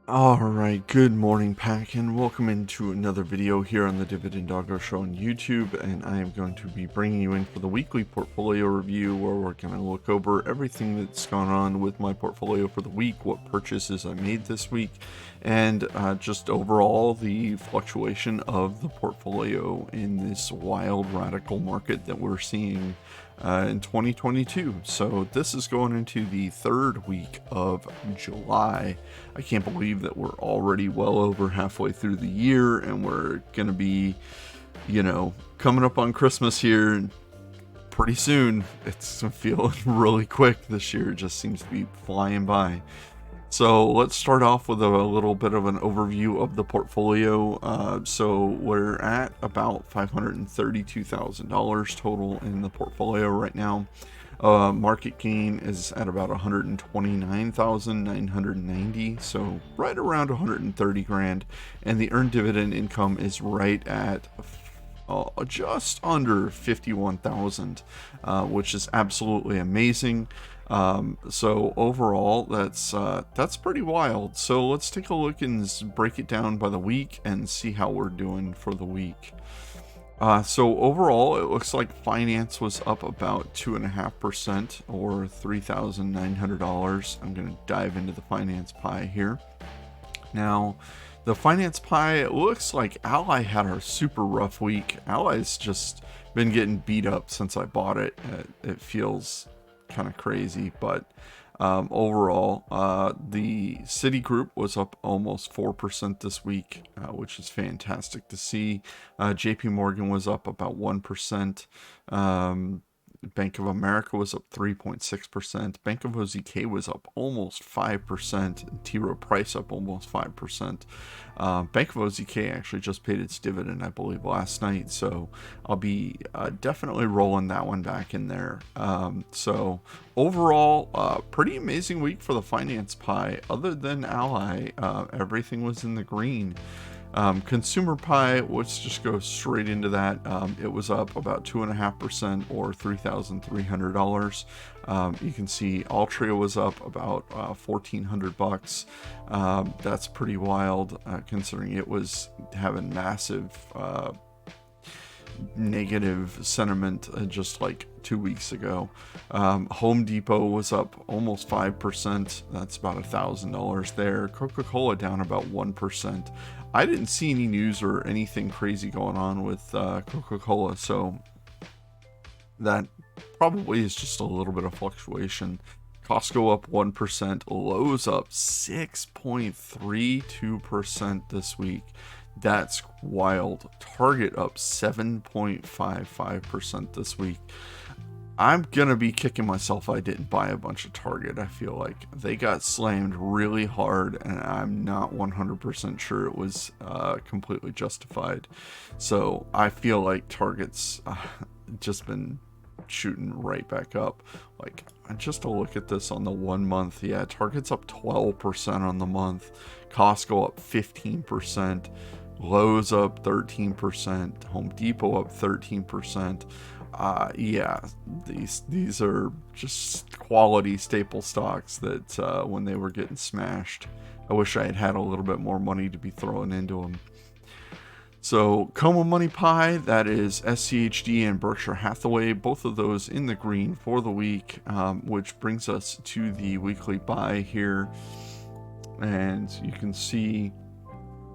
Alright, good morning pack, and welcome into another video here on the Dividend Doggo Show on YouTube. And I am going to be bringing you in for the weekly portfolio review, where we're going to look over everything that's gone on with my portfolio for the week, what purchases I made this week, and just overall the fluctuation of the portfolio in this wild radical market that we're seeing in 2022. So this is going into the third week of July. I can't believe that we're already well over halfway through the year, and we're gonna be, coming up on Christmas here pretty soon. It's feeling really quick this year. It just seems to be flying by. So let's start off with a little bit of an overview of the portfolio. So we're at about $532,000 total in the portfolio right now. Market gain is at about 129,990, so right around 130 grand, and the earned dividend income is right at just under 51,000, which is absolutely amazing. So overall, that's pretty wild. So let's take a look and break it down by the week and see how we're doing for the week. So overall, it looks like finance was up about 2.5%, or $3,900. I'm going to dive into the finance pie here. Now, the finance pie, it looks like Ally had a super rough week. Ally's just been getting beat up since I bought it. It feels kind of crazy, but overall, the Citigroup was up almost 4% this week, which is fantastic to see. JP Morgan was up about 1%. Bank of America was up 3.6%. Bank of OZK was up almost 5%. T. Rowe Price up almost 5%. Bank of OZK actually just paid its dividend, I believe, last night, so I'll be definitely rolling that one back in there. So overall, pretty amazing week for the finance pie. Other than Ally, everything was in the green. Consumer pie, let's just go straight into that. It was up about 2.5%, or $3,300. You can see Altria was up about $1,400. That's pretty wild, considering it was having massive negative sentiment just like 2 weeks ago. Home Depot was up almost 5%. That's about $1,000 there. Coca-Cola down about 1%. I didn't see any news or anything crazy going on with Coca-Cola, so that probably is just a little bit of fluctuation. Costco up 1%, Lowe's up 6.32% this week. That's wild. Target up 7.55% this week. I'm gonna be kicking myself I didn't buy a bunch of Target. I feel like they got slammed really hard, and I'm not 100% sure it was completely justified. So I feel like Target's just been shooting right back up. Like, just to look at this on the 1 month, yeah, Target's up 12% on the month. Costco up 15%. Lowe's up 13%. Home Depot up 13%. Yeah, these are just quality staple stocks that when they were getting smashed, I wish I had a little bit more money to be throwing into them. So Coma Money Pie, that is SCHD and Berkshire Hathaway, both of those in the green for the week, which brings us to the weekly buy here. And you can see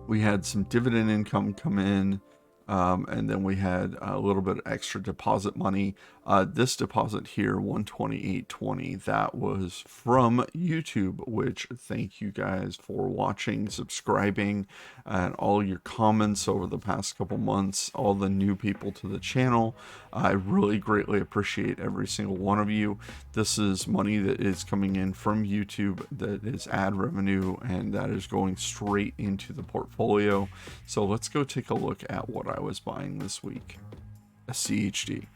we had some dividend income come in, and then we had a little bit of extra deposit money. This deposit here, $128.20, that was from YouTube, which thank you guys for watching, subscribing, and all your comments over the past couple months, all the new people to the channel. I really greatly appreciate every single one of you. This is money that is coming in from YouTube, that is ad revenue, and that is going straight into the portfolio. So let's go take a look at what I was buying this week. SCHD.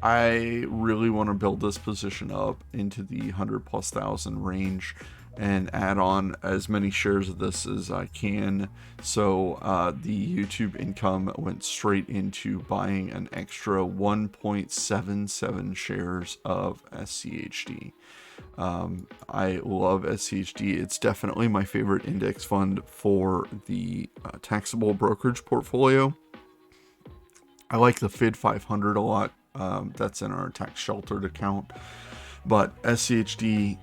I really want to build this position up into the 100,000+ range and add on as many shares of this as I can. So the YouTube income went straight into buying an extra 1.77 shares of SCHD. I love SCHD. It's definitely my favorite index fund for the taxable brokerage portfolio. I like the F.I.R.E 500 a lot. That's in our tax sheltered account. But SCHD,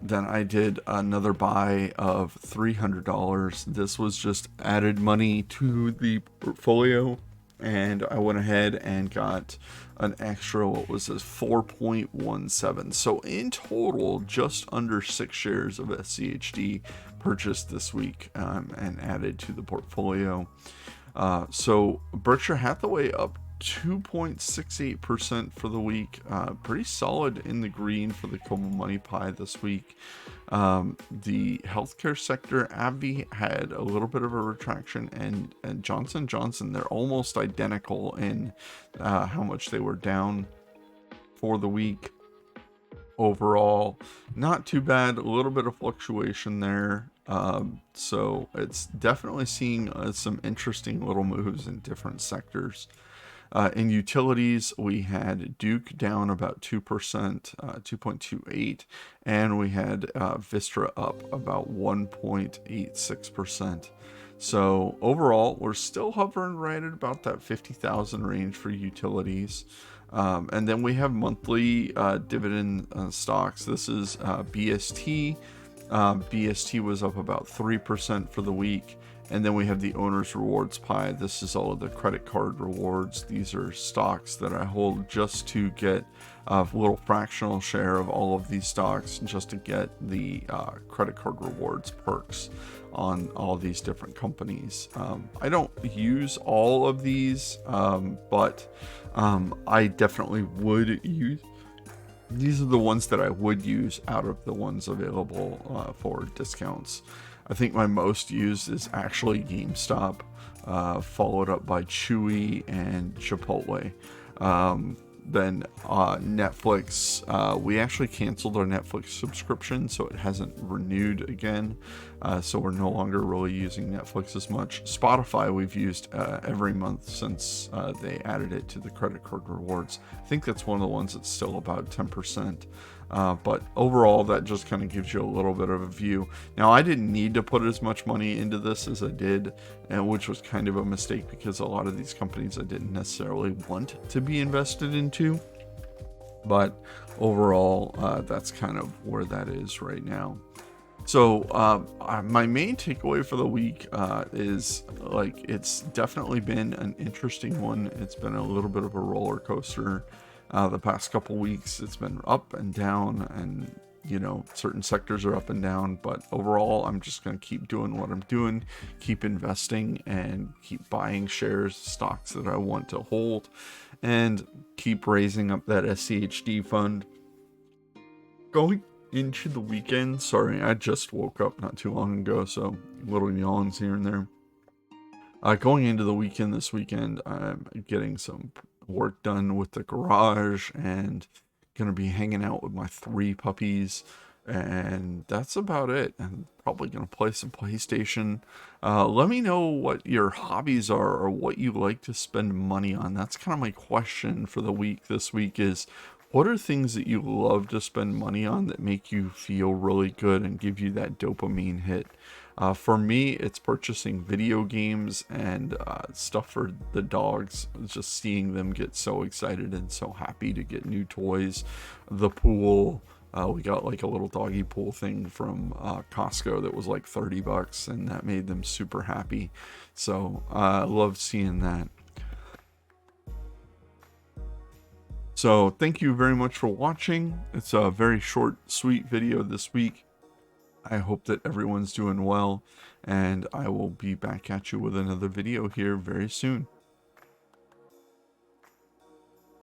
then I did another buy of $300. This was just added money to the portfolio, and I went ahead and got an extra, what was this, 4.17. So in total, just under 6 shares of SCHD purchased this week and added to the portfolio. So Berkshire Hathaway up 2.68% for the week. Pretty solid in the green for the Como Money Pie this week. The healthcare sector, AbbVie had a little bit of a retraction, and Johnson & Johnson, they're almost identical in how much they were down for the week. Overall, not too bad. A little bit of fluctuation there. So it's definitely seeing some interesting little moves in different sectors. In utilities, we had Duke down about 2%, 2.28, and we had Vistra up about 1.86%. So overall, we're still hovering right at about that 50,000 range for utilities. And then we have monthly dividend stocks. This is BST. BST was up about 3% for the week. And then we have the owner's rewards pie. This is all of the credit card rewards. These are stocks that I hold just to get a little fractional share of all of these stocks, just to get the credit card rewards perks on all these different companies. I don't use all of these, but I definitely would use. These are the ones that I would use out of the ones available for discounts. I think my most used is actually GameStop, followed up by Chewy and Chipotle. Then Netflix, we actually canceled our Netflix subscription, so it hasn't renewed again. So we're no longer really using Netflix as much. Spotify we've used every month since they added it to the credit card rewards. I think that's one of the ones that's still about 10%. But overall, that just kind of gives you a little bit of a view. Now, I didn't need to put as much money into this as I did, and which was kind of a mistake, because a lot of these companies I didn't necessarily want to be invested into. But overall, that's kind of where that is right now. So my main takeaway for the week is, like, it's definitely been an interesting one. It's been a little bit of a roller coaster. The past couple weeks, it's been up and down, and certain sectors are up and down, but overall, I'm just going to keep doing what I'm doing, keep investing, and keep buying shares, stocks that I want to hold, and keep raising up that SCHD fund. Going into the weekend, sorry, I just woke up not too long ago, so little yawns here and there. Going into the weekend this weekend, I'm getting some work done with the garage and gonna be hanging out with my 3 puppies, and that's about it. I'm probably gonna play some PlayStation. Let me know what your hobbies are, or what you like to spend money on. That's kind of my question for the week this week is, what are things that you love to spend money on that make you feel really good and give you that dopamine hit? For me, it's purchasing video games and stuff for the dogs. Just seeing them get so excited and so happy to get new toys. The pool, we got like a little doggy pool thing from Costco that was like $30, and that made them super happy. So I love seeing that. So thank you very much for watching. It's a very short, sweet video this week. I hope that everyone's doing well, and I will be back at you with another video here very soon.